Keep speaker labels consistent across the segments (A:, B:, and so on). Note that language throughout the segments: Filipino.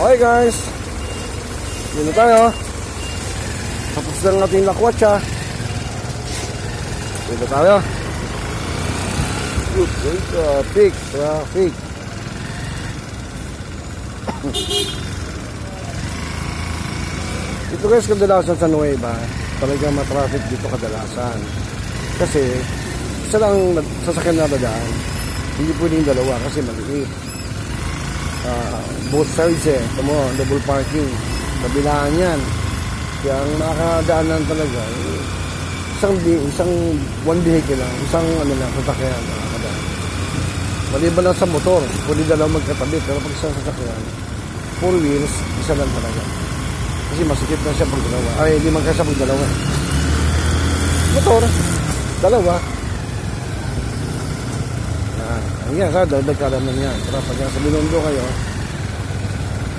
A: Okay guys, dito tayo. Tapos na ng ating lakwatsa. Dito tayo. Traffic. Ito guys, kadalasan sa Nueva, talagang matraffic dito kadalasan. Kasi isa lang sasakyan na dadaan, hindi pwedeng dalawa kasi maliit. Both sides ito mo, double parking, kabilaan yan. Kaya ang nakakadaanan talaga, isang one vehicle lang, isang sasakyan nakakadaan. Maliban lang sa motor, pwede dalawa magkatabi, pero pag isang sasakyan, 4 wheels, isa lang talaga. Kasi masikip na siya pag dalawa. Ay, hindi man kasi pag dalawa. Motor, dalawa. Yan, sa dagdag ka naman yan. Pero pag sa Binondo kayo,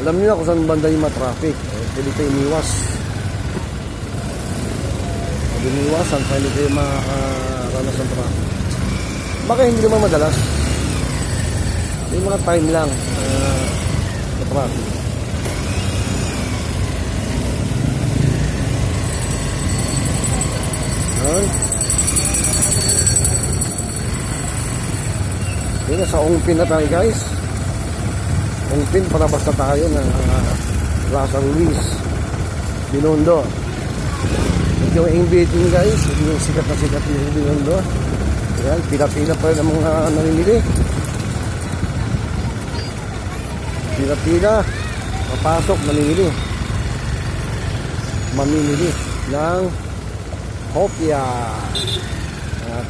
A: alam niyo na kung saan banda yung traffic. Pwede kayo iniwas. Pwede iniwasan, pwede kayo makaranas ng traffic. Baka hindi naman madalas. May mga time lang sa traffic. Yan, sa Ongpin na tayo guys. Ongpin, palabas na tayo ng Plaza Ruiz, Binondo. Ito yung meeting guys, ito yung sikat na sikat yung Binondo. Yan, pila-pila pa rin ang mga namimili. Pila-pila, papasok, mamimili ng hopya,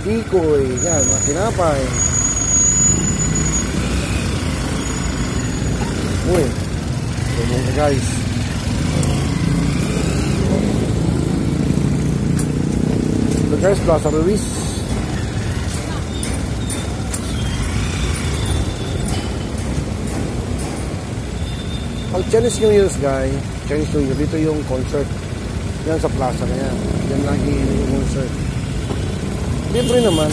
A: tikoy, yan, mga tinapay. Uy, tulong na guys. Ito guys, Plaza Ruiz. Pag Chinese New Year's guys, Chinese New Year, dito yung concert. Yan sa plaza na yan. Yan lagi yung concert. Libre naman.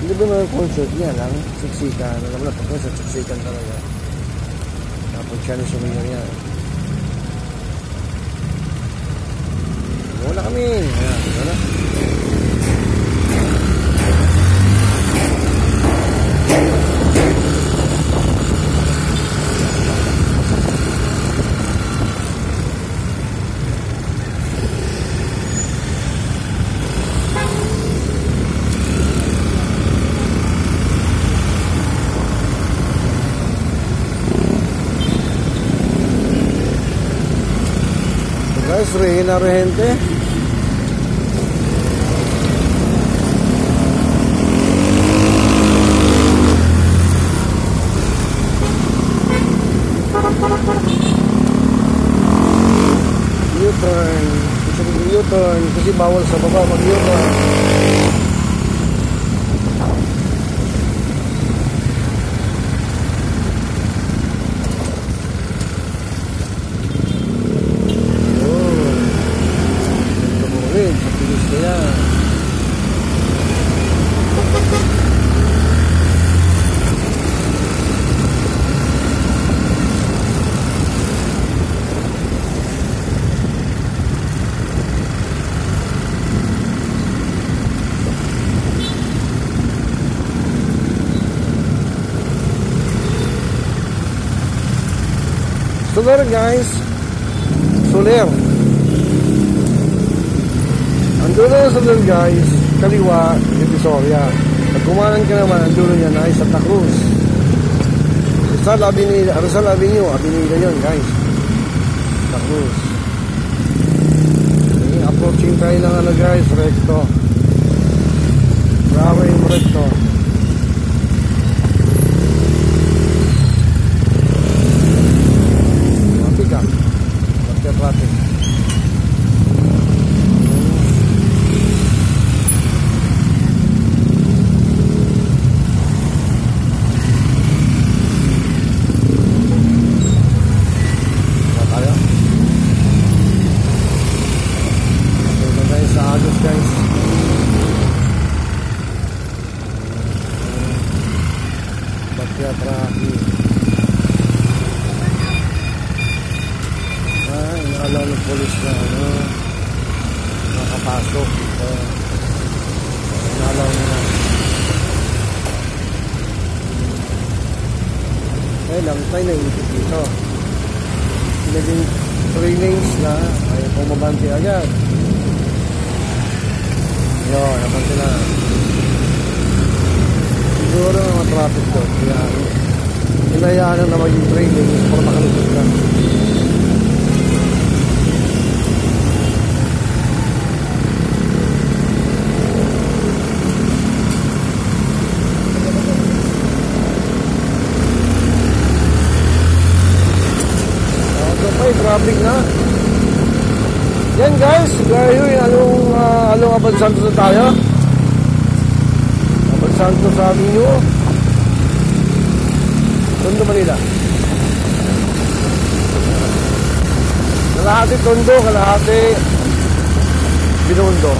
A: Hindi ba naman concert niya lang? Siksikan. Alam mo na, pag concert, siksikan talaga. Tapos Chinese New Year yan. Wala kami. Ayan, wala. Regina Regente. U-turn. Gusto ko U-turn kasi bawal sa baba mag-U-turn. Soler guys, Soler. Andulo na Soler guys, kaliwa, Divisoria. Pag kumanan ka naman, andulo niya na ay Santa Cruz. Rizal Avenue, Avenida yun guys. Santa Cruz. Approaching tayo ng guys, recto. Bravo yung recto. Traffic. Tayo. Okay na tayo sa Agos guys. alam ng polis na nakapasok dito. Alam na. Lang tayo naikot dito. Naging 3 lanes na ay pumabanti agad. Yun, nabanti na. Siguro mga traffic doon. Kaya hinayaan na maging 3 lanes para makalusot ka. Traffic na. Yan guys, gaya yun, along Abad Santos na tayo. Abad Santos sa amin nyo. Tondo, Manila. Kalahati Tondo, kalahati Binondo.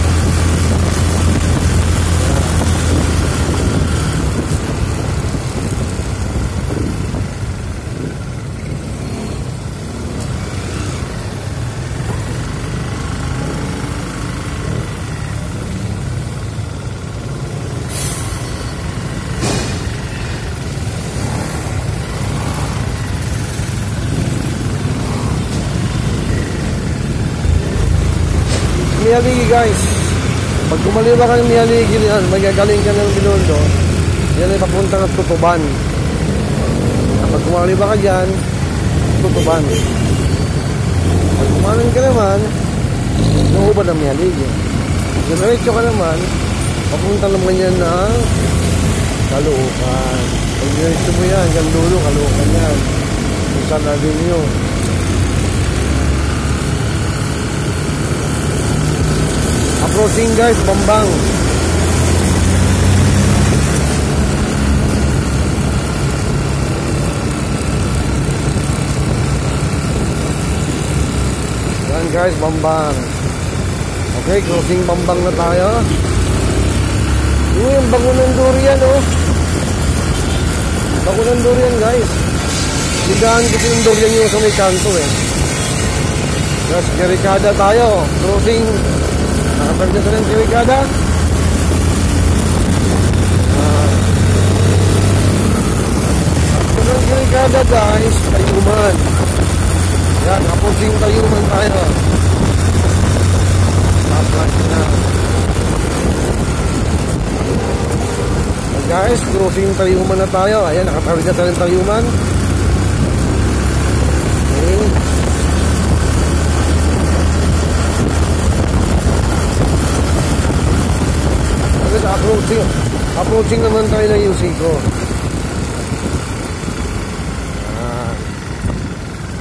A: Mihaligi guys, pag kumaliwa ka ng Mihaligi yan, magagaling ka ng Binondo, yan ay papunta ng Tutuban. Pag kumaliwa ka dyan, Tutuban. Pag kumanan ka naman, nauubad ng Mihaligi. Diretso ka naman, papunta naman yan ng Caloocan. Pag diretso mo yan, hanggang dulo, Caloocan yan. Kung saan natin yun. Approaching guys, Bambang. Yan guys, Bambang. Okay, crossing Bambang na tayo. Yung bago ng durian oh. Bago ng durian guys. Ligahan ko yung durian yung sa may kanto eh. Yes, Kirikada tayo. Crossing nakapagda sa ng Kirikada. Sa ng Kirikada guys, Tayuman. Yan, approaching Tayuman tayo. Tapos na. Guys, crossing Tayuman na tayo. Ayan, nakatawid na sa ng Tayuman. Okay. Approaching naman tayo ng Yusico.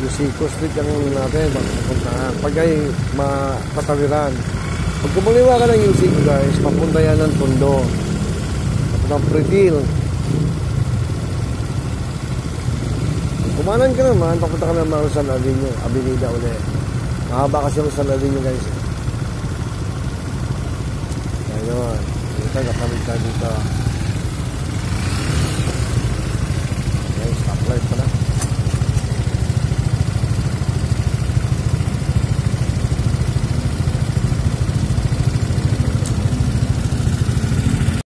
A: Yusico Street ang natin papuntahan pag ay mapatawiran. Pag kumaliwa ka ng Yusico guys, papunta yan ng Tondo, papuntang Pretil. Kumanan ka naman, papunta ka naman sa San Avenida ulit. Mahaba kasi ang San Avenida guys. Ayun, kapamit tayo dito. Okay, stoplight pala.